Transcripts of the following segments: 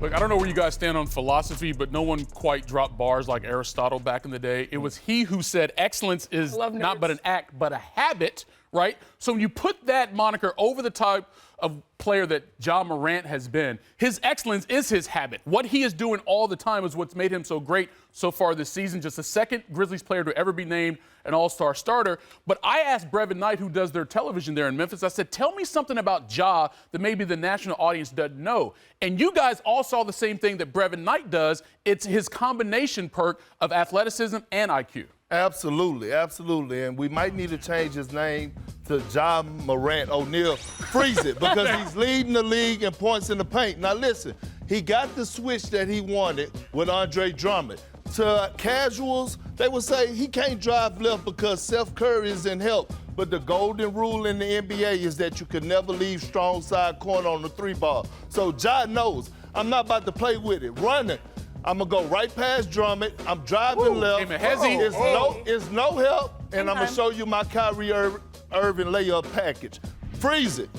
Look, I don't know where you guys stand on philosophy, but no one quite dropped bars like Aristotle back in the day. It was he who said excellence is not but an act, but a habit, right? So when you put that moniker over the type of player that Ja Morant has been, his excellence is his habit. What he is doing all the time is what's made him so great so far this season. Just the second Grizzlies player to ever be named an all-star starter. But I asked Brevin Knight, who does their television there in Memphis, I said, tell me something about Ja that maybe the national audience doesn't know. And you guys all saw the same thing that Brevin Knight does. It's his combination perk of athleticism and IQ. Absolutely, absolutely. And we might need to change his name to Ja Morant O'Neal. Freeze it, because he's leading the league in points in the paint. Now listen, he got the switch that he wanted with Andre Drummond. To casuals, they would say he can't drive left because Steph Curry is in help. But the golden rule in the NBA is that you can never leave strong side corner on the three ball. So Ja knows, I'm not about to play with it. Run it. I'm going to go right past Drummond. I'm driving left. It's no help, and I'm going to show you my Kyrie Irving layup package. Freeze it.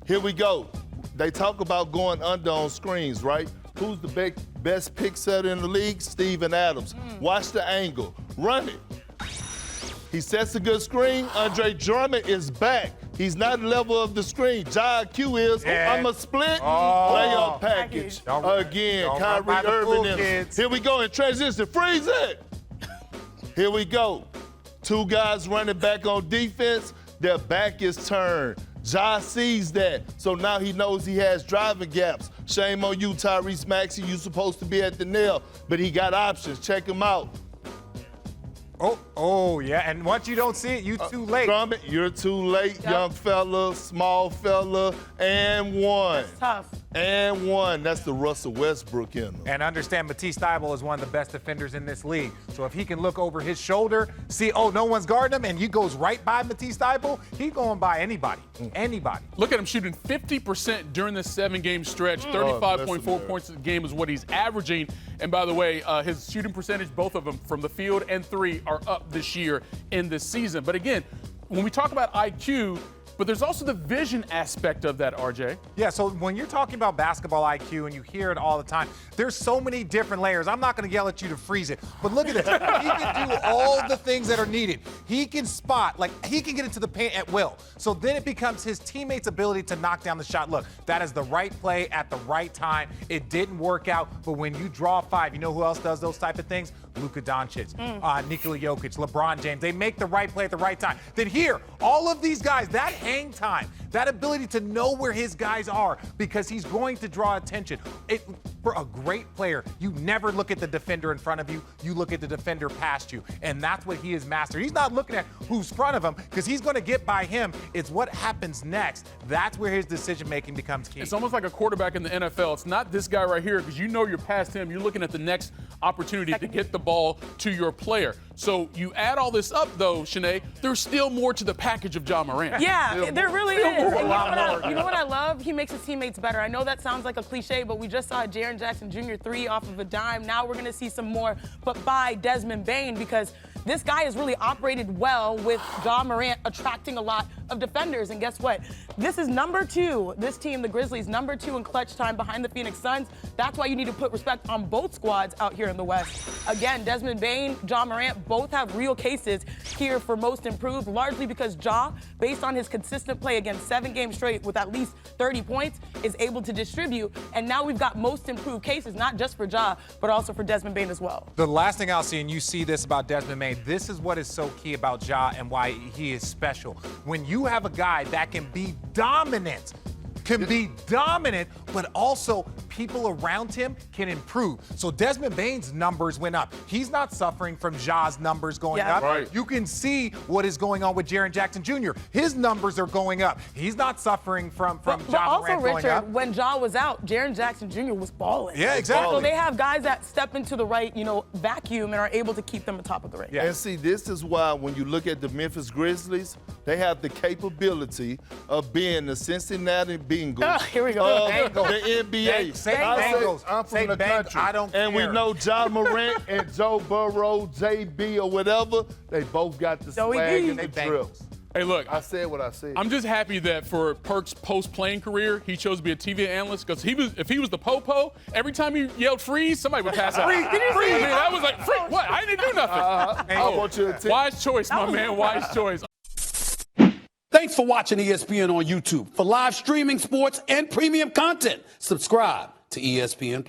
Here we go. They talk about going under on screens, right? Who's the best pick setter in the league? Steven Adams. Watch the angle. Run it. He sets a good screen. Andre Drummond is back. He's not level of the screen. Ja Q is, I'm a split layup package. Again, Kyrie Irving. Here we go in transition. Freeze it. Here we go. Two guys running back on defense. Their back is turned. Ja sees that, so now he knows he has driving gaps. Shame on you, Tyrese Maxey. You're supposed to be at the nail, but he got options. Check him out. Oh, yeah, and once you don't see it, you too late. Drummond, you're too late, young fella, small fella, and one. That's tough. And one. That's the Russell Westbrook in him. And understand, Matisse Thybulle is one of the best defenders in this league. So if he can look over his shoulder, see, no one's guarding him, and he goes right by Matisse Thybulle, he's going by anybody. Anybody. Look at him shooting 50% during this 7-game stretch. 35.4 points a game is what he's averaging. And by the way, his shooting percentage, both of them from the field and three, are up this year in this season. But again, when we talk about IQ, but there's also the vision aspect of that, RJ. Yeah, so when you're talking about basketball IQ and you hear it all the time, there's so many different layers. I'm not going to yell at you to freeze it, but look at this. He can do all the things that are needed. He can spot, he can get into the paint at will. So then it becomes his teammates' ability to knock down the shot. Look, that is the right play at the right time. It didn't work out, but when you draw five, you know who else does those type of things? Luka Doncic, Nikola Jokic, LeBron James. They make the right play at the right time. Then here, all of these guys, that hang time, that ability to know where his guys are because he's going to draw attention. For a great player, you never look at the defender in front of you. You look at the defender past you, and that's what he has mastered. He's not looking at who's in front of him because he's going to get by him. It's what happens next. That's where his decision-making becomes key. It's almost like a quarterback in the NFL. It's not this guy right here because you know you're past him. You're looking at the next opportunity to get the ball to your player. So you add all this up, though, Shanae, there's still more to the package of Ja Morant. Yeah, there really is. And you know what I love? He makes his teammates better. I know that sounds like a cliche, but we just saw Jaren Jackson Jr. 3 off of a dime. Now we're going to see some more, but by Desmond Bane, because this guy has really operated well with Ja Morant attracting a lot of defenders. And guess what? This is number 2. This team, the Grizzlies, number 2 in clutch time behind the Phoenix Suns. That's why you need to put respect on both squads out here in the West. Again, Desmond Bane, Ja Morant, both have real cases here for most improved, largely because Ja, based on his consistent play against 7 games straight with at least 30 points, is able to distribute. And now we've got most improved cases, not just for Ja, but also for Desmond Bane as well. The last thing I'll see, and you see this about Desmond Bane, this is what is so key about Ja and why he is special. When you have a guy that can be dominant, but also people around him can improve. So Desmond Bane's numbers went up. He's not suffering from Ja's numbers going up. Right. You can see what is going on with Jaren Jackson Jr. His numbers are going up. He's not suffering from Ja But also, Morant going Richard, up. when Ja was out, Jaren Jackson Jr. was balling. Yeah, exactly. So they have guys that step into the right, vacuum and are able to keep them on top of the race. Yeah. And see, this is why when you look at the Memphis Grizzlies, they have the capability of being the Cincinnati Bengals Here we go. of the NBA. Say Bengals. I'm from the country. I don't and care. we know Ja Morant and Joe Burrow, JB or whatever, they both got the Joey swag B. and the Say drip. Bengals. Hey, look. I said what I said. I'm just happy that for Perk's post-playing career, he chose to be a TV analyst because if he was the po-po, every time he yelled freeze, somebody would pass out. Freeze! I mean, that was like, freeze, what? I didn't do nothing. I want you to Wise choice, my man, wise choice. Thanks for watching ESPN on YouTube. For live streaming, sports, and premium content, subscribe to ESPN+.